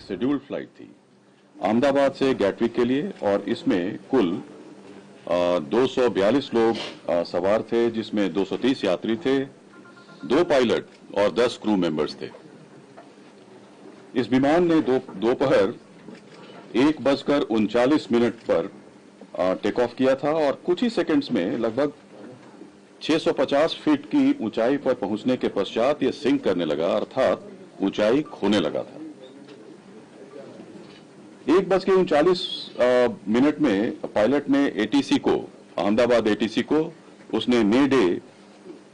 Scheduled flight थी अहमदाबाद से Gatwick के लिए, और इसमें कुल 242 लोग सवार थे, जिसमें 230 यात्री थे, 2 पायलट और 10 क्रू मेंबर्स थे। इस विमान ने दोपहर 1:39 पर टेक ऑफ किया था और कुछ ही सेकंड्स में लगभग 650 फीट की ऊंचाई पर पहुंचने के पश्चात यह सिंक करने लगा, अर्थात ऊंचाई खोने लगा था। 1:39 में पायलट ने एटीसी को, अहमदाबाद एटीसी को, उसने मे डे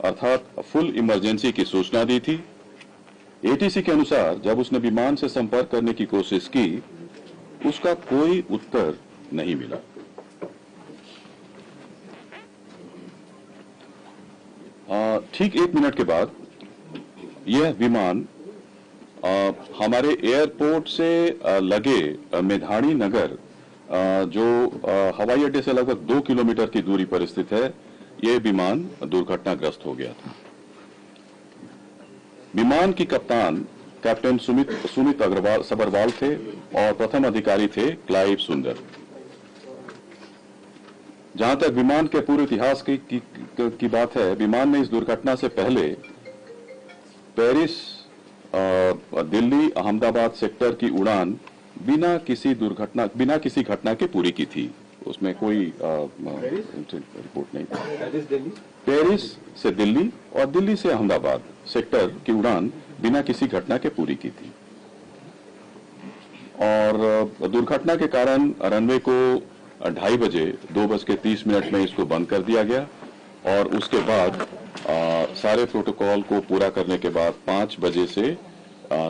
अर्थात फुल इमरजेंसी की सूचना दी थी। एटीसी के अनुसार जब उसने विमान से संपर्क करने की कोशिश की, उसका कोई उत्तर नहीं मिला। ठीक 1 मिनट के बाद यह विमान हमारे एयरपोर्ट से लगे मेधाणी नगर, जो हवाई अड्डे से लगभग 2 किलोमीटर की दूरी पर स्थित है, यह विमान दुर्घटनाग्रस्त हो गया था। विमान की कप्तान कैप्टन सुमित सबरवाल थे और प्रथम अधिकारी थे क्लाइव सुंदर। जहां तक विमान के पूरे इतिहास की बात है, विमान ने इस दुर्घटना से पहले पेरिस दिल्ली अहमदाबाद सेक्टर की उड़ान बिना किसी घटना के पूरी की थी। उसमें कोई रिपोर्ट नहीं थी। पेरिस से दिल्ली और दिल्ली से अहमदाबाद सेक्टर की उड़ान बिना किसी घटना के पूरी की थी, और दुर्घटना के कारण रनवे को 2:30 बजे 2:30 में इसको बंद कर दिया गया, और उसके बाद सारे प्रोटोकॉल को पूरा करने के बाद 5 बजे से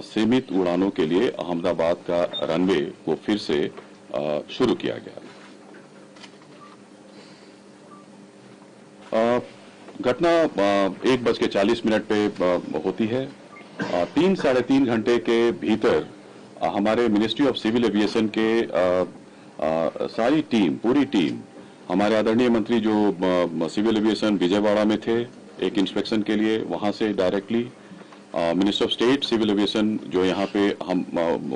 सीमित उड़ानों के लिए अहमदाबाद का रनवे को फिर से शुरू किया गया। घटना 1:40 पे होती है। 3-3.5 घंटे के भीतर हमारे मिनिस्ट्री ऑफ सिविल एविएशन के सारी टीम, पूरी टीम, हमारे आदरणीय मंत्री जो सिविल एविएशन विजयवाड़ा में थे एक इंस्पेक्शन के लिए, वहां से directly minister of state civil aviation जो यहाँ पे हम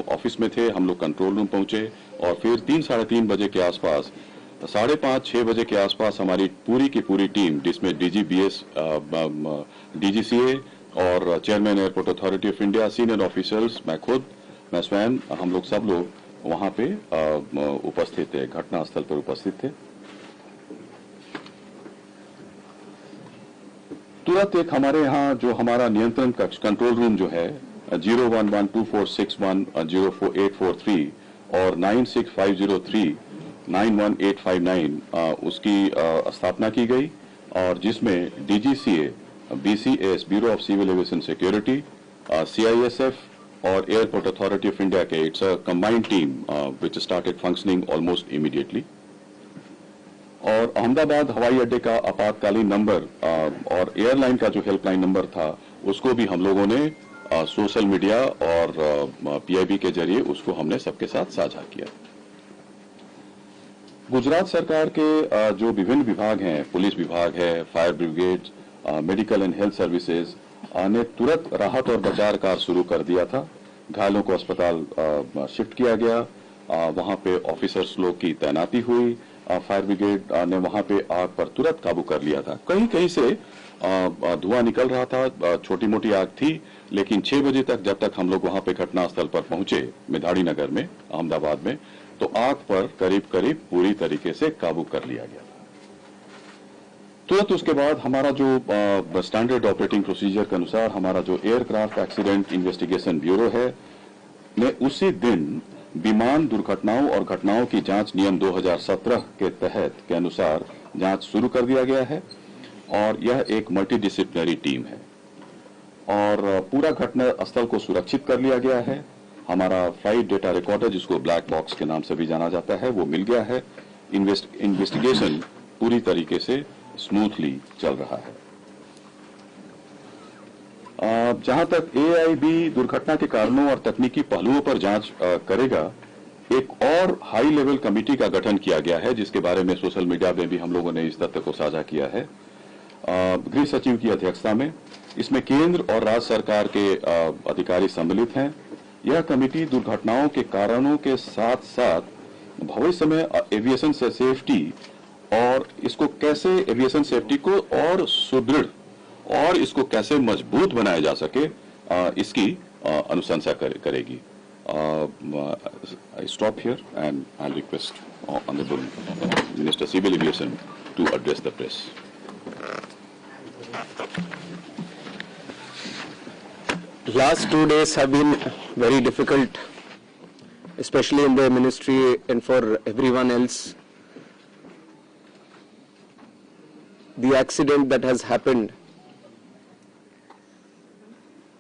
ऑफिस में थे, हम लोग कंट्रोल रूम पहुंचे, और फिर 3-3.5 बजे के आसपास, 5:30-6 बजे के आसपास हमारी पूरी की पूरी टीम, जिसमें डीजीबीएस, डीजीसीए और chairman airport authority of India, senior officers, मैं स्वयं, हम लोग सब लोग वहां पे उपस्थित थे, घटनास्थल पर उपस्थित थे। तुरंत एक हमारे यहाँ जो हमारा नियंत्रण कक्ष, कंट्रोल रूम जो है 0112461 और 9650391859 उसकी स्थापना की गई, और जिसमें DGCA, BCS, bureau of civil aviation security, CISF और एयरपोर्ट अथॉरिटी ऑफ इंडिया के, it's a combined team which started functioning almost immediately. और अहमदाबाद हवाई अड्डे का आपातकालीन नंबर और एयरलाइन का जो हेल्पलाइन नंबर था, उसको भी हम लोगों ने सोशल मीडिया और पीआईबी के जरिए उसको हमने सबके साथ साझा किया। गुजरात सरकार के जो विभिन्न विभाग हैं, पुलिस विभाग है, fire brigade, medical and health services ने तुरंत राहत और बचाव कार्य शुरू कर दिया था। घायलों को अस्पताल शिफ्ट किया गया, वहां पे ऑफिसर्स लोग की तैनाती हुई, फायर ब्रिगेड ने वहां पे आग पर तुरंत काबू कर लिया था। कहीं कहीं से धुआं निकल रहा था, छोटी मोटी आग थी, लेकिन 6 बजे तक जब तक हम लोग वहां पे घटनास्थल पर पहुंचे मेधाणी नगर में, अहमदाबाद में, तो आग पर करीब करीब पूरी तरीके से काबू कर लिया गया। तुरंत उसके बाद हमारा जो स्टैंडर्ड ऑपरेटिंग प्रोसीजर के अनुसार हमारा जो एयरक्राफ्ट एक्सीडेंट इन्वेस्टिगेशन ब्यूरो है, ने उसी दिन विमान दुर्घटनाओं और घटनाओं की जांच नियम 2017 के तहत के अनुसार जांच शुरू कर दिया गया है, और यह एक मल्टीडिसिप्लिनरी टीम है, और पूरा घटना स्थल को सुरक्षित कर लिया गया है। हमारा फ्लाइट डेटा रिकॉर्डर, जिसको ब्लैक बॉक्स के नाम से भी जाना जाता है, वो मिल गया है। इन्वेस्टिगेशन पूरी तरीके से स्मूथली चल रहा है। जहां तक एआईबी दुर्घटना के कारणों और तकनीकी पहलुओं पर जांच करेगा, एक और हाई लेवल कमेटी का गठन किया गया है, जिसके बारे में सोशल मीडिया में भी हम लोगों ने इस तथ्य को साझा किया है, गृह सचिव की अध्यक्षता में। इसमें केंद्र और राज्य सरकार के अधिकारी सम्मिलित हैं, यह कमेटी दुर्घटनाओं के कारणों के साथ साथ भविष्य में एविएशन से सेफ्टी और इसको कैसे एविएशन सेफ्टी को और सुदृढ़ और इसको कैसे मजबूत बनाया जा सके इसकी अनुशंसा करेगी. I stop here and I'll request Honorable Minister Civil Aviation to address the press. Last 2 days have been very difficult, especially in the ministry and for everyone else. The accident that has happened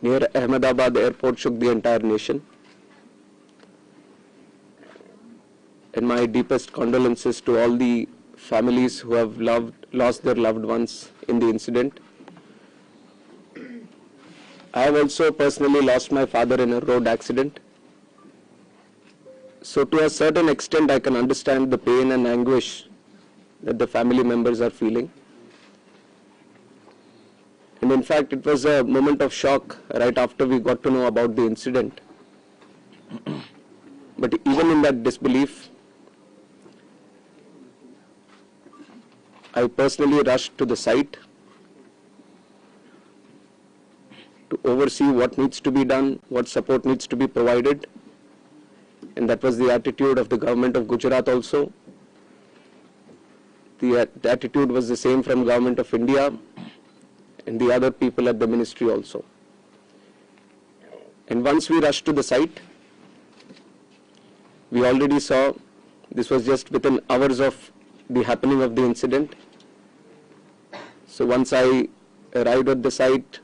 near Ahmedabad airport shook the entire nation. And my deepest condolences to all the families who have lost their loved ones in the incident. I have also personally lost my father in a road accident. So to a certain extent, I can understand the pain and anguish that the family members are feeling. And in fact, it was a moment of shock right after we got to know about the incident. But even in that disbelief, I personally rushed to the site to oversee what needs to be done, what support needs to be provided. And that was the attitude of the government of Gujarat also. The attitude was the same from government of India and the other people at the ministry also. And once we rushed to the site, we already saw, this was just within hours of the happening of the incident. So once I arrived at the site,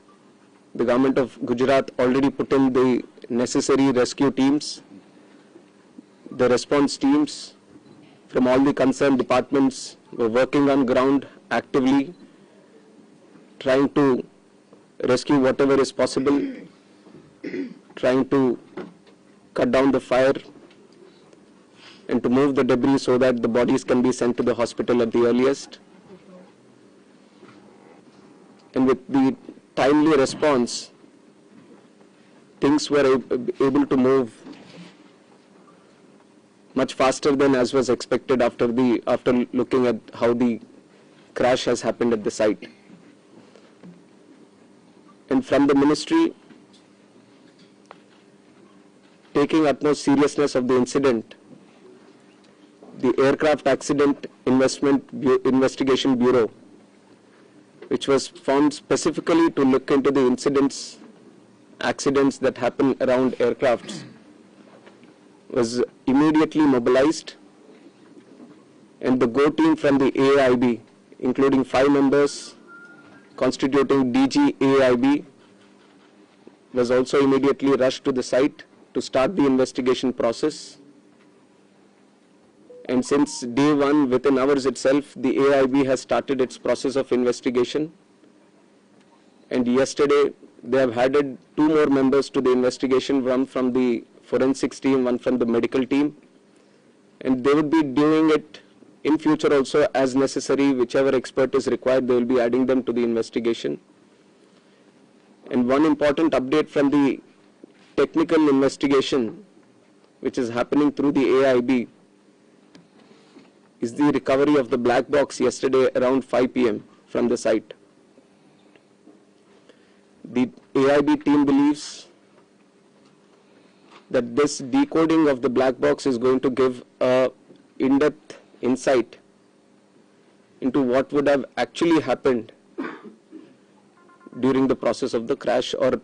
the government of Gujarat already put in the necessary rescue teams, the response teams from all the concerned departments were working on ground actively, trying to rescue whatever is possible, trying to cut down the fire and to move the debris so that the bodies can be sent to the hospital at the earliest. And with the timely response, things were able to move much faster than as was expected after looking at how the crash has happened at the site. And from the ministry, taking utmost seriousness of the incident, the Aircraft Accident Investigation Bureau, which was formed specifically to look into the accidents that happen around aircrafts, was immediately mobilized, and the GO team from the AIB, including 5 members constituting DG AIB, was also immediately rushed to the site to start the investigation process. And since day one, within hours itself, the AIB has started its process of investigation. And yesterday, they have added 2 more members to the investigation, one from the forensics team, one from the medical team. And they would be doing it in future also as necessary. Whichever expert is required, they will be adding them to the investigation. And one important update from the technical investigation, which is happening through the AIB, is the recovery of the black box yesterday around 5 p.m. from the site. The AIB team believes that this decoding of the black box is going to give a in-depth insight into what would have actually happened during the process of the crash or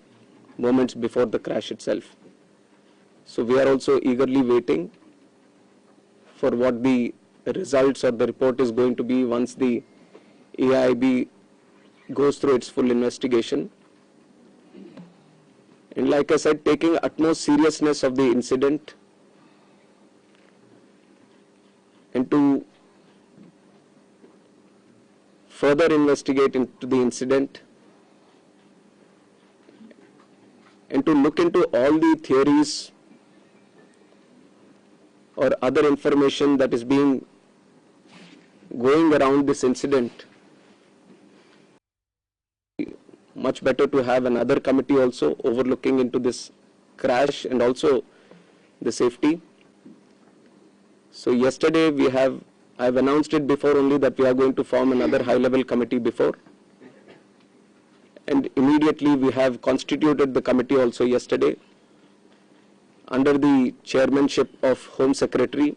moments before the crash itself. So we are also eagerly waiting for what the results or the report is going to be once the AIB goes through its full investigation. And like I said, taking utmost seriousness of the incident and to further investigate into the incident and to look into all the theories or other information that is being going around this incident. Much better to have another committee also overlooking into this crash and also the safety. So yesterday I've announced it before only that we are going to form another high-level committee before. And immediately we have constituted the committee also yesterday under the chairmanship of Home Secretary.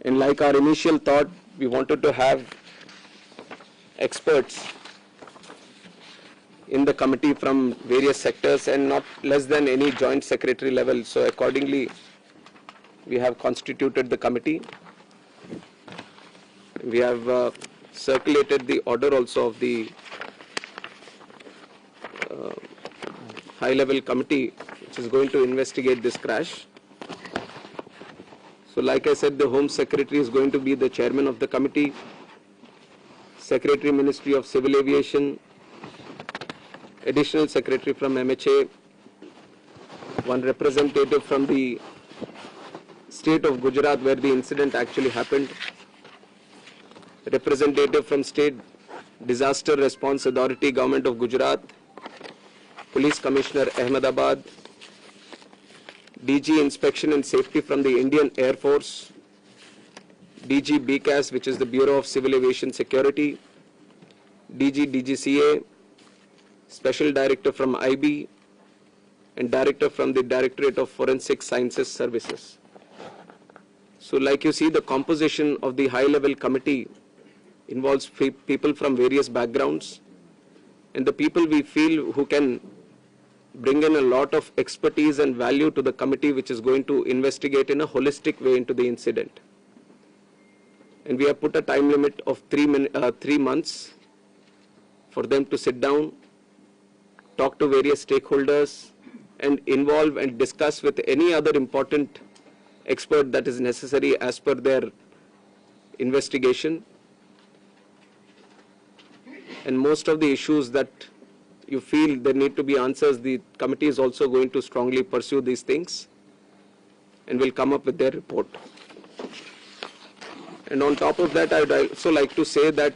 And like our initial thought, we wanted to have experts in the committee from various sectors and not less than any joint secretary level. So accordingly, we have constituted the committee. We have circulated the order also of the high-level committee which is going to investigate this crash. So like I said, the Home Secretary is going to be the chairman of the committee, Secretary Ministry of Civil Aviation, Additional Secretary from MHA, one representative from the state of Gujarat where the incident actually happened, representative from State Disaster Response Authority, Government of Gujarat, Police Commissioner Ahmedabad, DG Inspection and Safety from the Indian Air Force, DG BCAS, which is the Bureau of Civil Aviation Security, DG DGCA, Special Director from IB, and Director from the Directorate of Forensic Sciences Services. So like you see, the composition of the high-level committee involves people from various backgrounds, and the people we feel who can bring in a lot of expertise and value to the committee which is going to investigate in a holistic way into the incident. And we have put a time limit of 3 months for them to sit down, talk to various stakeholders, and involve and discuss with any other important expert that is necessary as per their investigation. And most of the issues that you feel there need to be answers, the committee is also going to strongly pursue these things and will come up with their report. And on top of that, I would also like to say that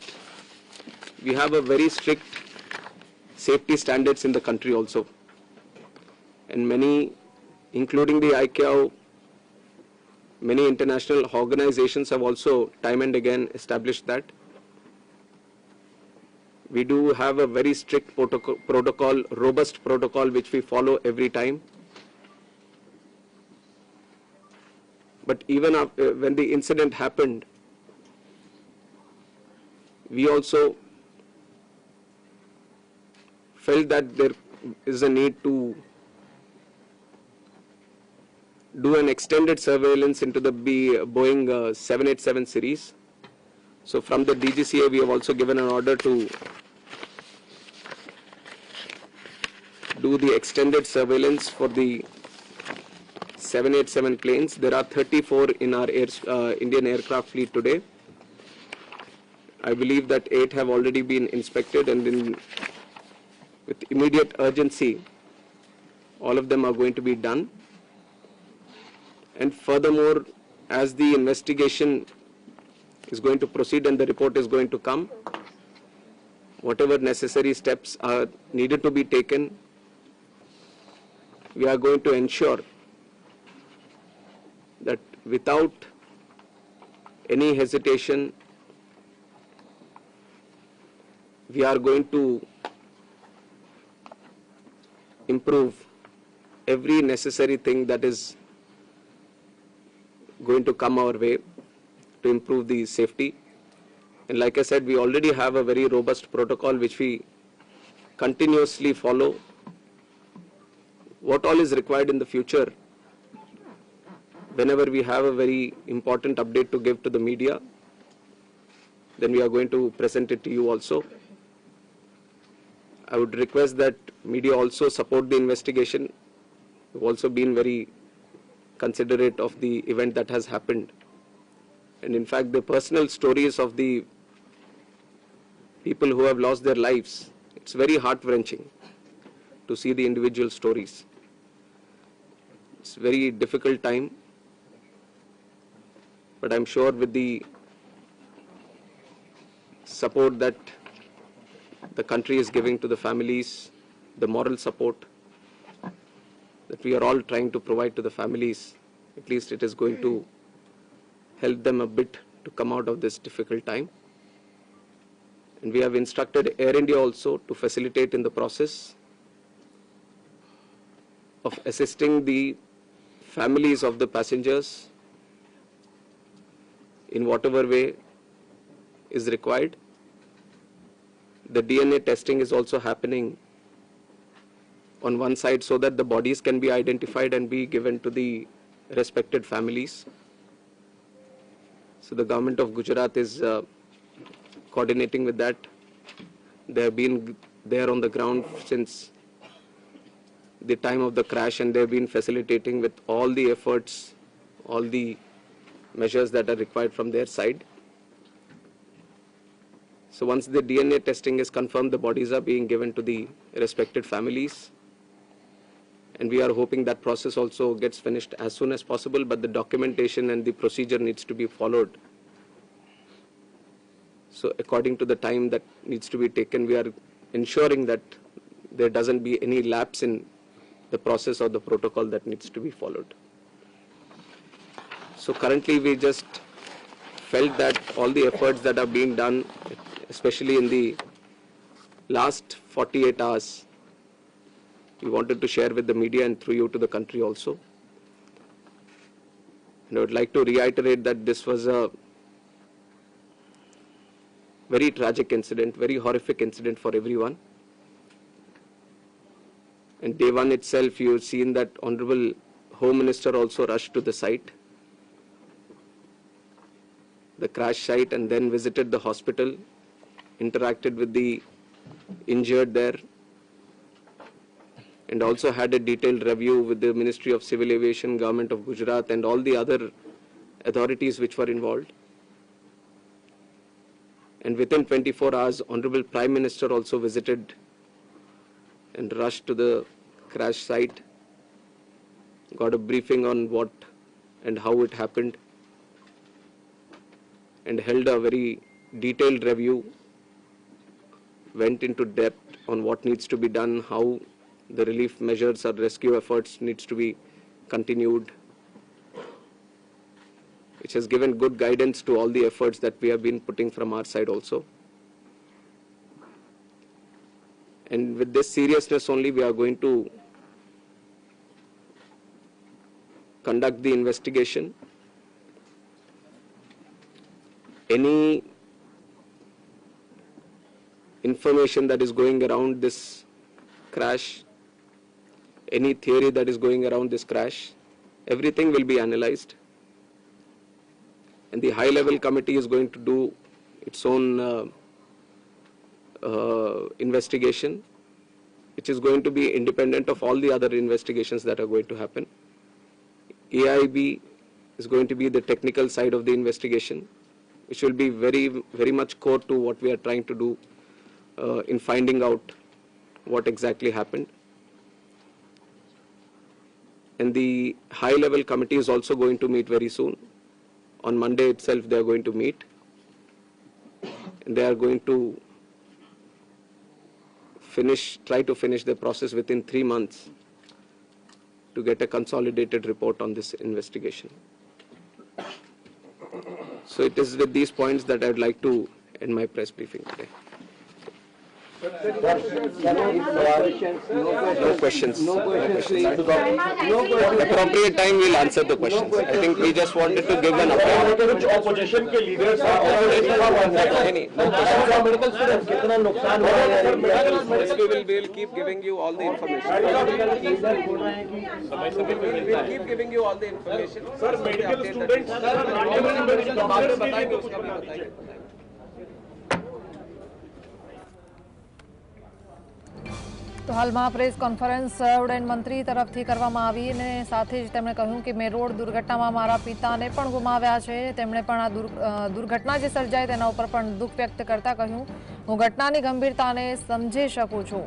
we have a very strict safety standards in the country also. And many, including the ICAO, many international organizations have also time and again established that. We do have a very strict protocol, robust protocol, which we follow every time. But even after, when the incident happened, we also felt that there is a need to do an extended surveillance into the Boeing 787 series. So from the DGCA, we have also given an order to do the extended surveillance for the 787 planes. There are 34 in our Indian aircraft fleet today. I believe that 8 have already been inspected, and with immediate urgency, all of them are going to be done. And furthermore, as the investigation is going to proceed and the report is going to come, whatever necessary steps are needed to be taken, we are going to ensure that without any hesitation, we are going to improve every necessary thing that is going to come our way to improve the safety. And like I said, we already have a very robust protocol which we continuously follow. What all is required in the future, whenever we have a very important update to give to the media, then we are going to present it to you also. I would request that media also support the investigation. We've also been very considerate of the event that has happened. And in fact, the personal stories of the people who have lost their lives, it's very heart-wrenching to see the individual stories. It's a very difficult time, but I'm sure with the support that the country is giving to the families, the moral support, that we are all trying to provide to the families. At least it is going to help them a bit to come out of this difficult time. And we have instructed Air India also to facilitate in the process of assisting the families of the passengers in whatever way is required. The DNA testing is also happening on one side so that the bodies can be identified and be given to the respected families. So the government of Gujarat is coordinating with that. They have been there on the ground since the time of the crash, and they have been facilitating with all the efforts, all the measures that are required from their side. So once the DNA testing is confirmed, the bodies are being given to the respected families. And we are hoping that process also gets finished as soon as possible, but the documentation and the procedure needs to be followed. So according to the time that needs to be taken, we are ensuring that there doesn't be any lapse in the process or the protocol that needs to be followed. So currently we just felt that all the efforts that are being done, especially in the last 48 hours, we wanted to share with the media and through you to the country also. And I would like to reiterate that this was a very tragic incident, very horrific incident for everyone. And day one itself, you have seen that Honorable Home Minister also rushed to the site, the crash site, and then visited the hospital, interacted with the injured there, and also had a detailed review with the Ministry of Civil Aviation, Government of Gujarat, and all the other authorities which were involved. And within 24 hours, Honorable Prime Minister also visited and rushed to the crash site, got a briefing on what and how it happened, and held a very detailed review, went into depth on what needs to be done, how the relief measures or rescue efforts needs to be continued, which has given good guidance to all the efforts that we have been putting from our side also. And with this seriousness only, we are going to conduct the investigation. Any information that is going around this crash, any theory that is going around this crash, everything will be analyzed. And the high-level committee is going to do its own investigation, which is going to be independent of all the other investigations that are going to happen. AIB is going to be the technical side of the investigation, which will be very much core to what we are trying to do in finding out what exactly happened. And the high-level committee is also going to meet very soon. On Monday itself, they are going to meet, and they are going to try to finish the process within 3 months to get a consolidated report on this investigation. So it is with these points that I would like to end my press briefing today. No questions. Appropriate time we'll answer the questions. I think we just wanted to give an update. Which opposition के leaders are We'll keep giving you all the information. We'll keep giving you all the information. Sir, medical students तो हाल में press conference उड्डयन मंत्री तरफथी करवामां आवी अने साथे ज तेमणे कह्युं कि मेरोड दुर्घटनामां मारा पिताने पण गुमाव्या छे। तेमणे पण आ दुर्घटना जे सर्जाई तेना उपर पण दुख व्यक्त करता कह्युं, हुं घटनानी गंभीरताने समजी शकું છું।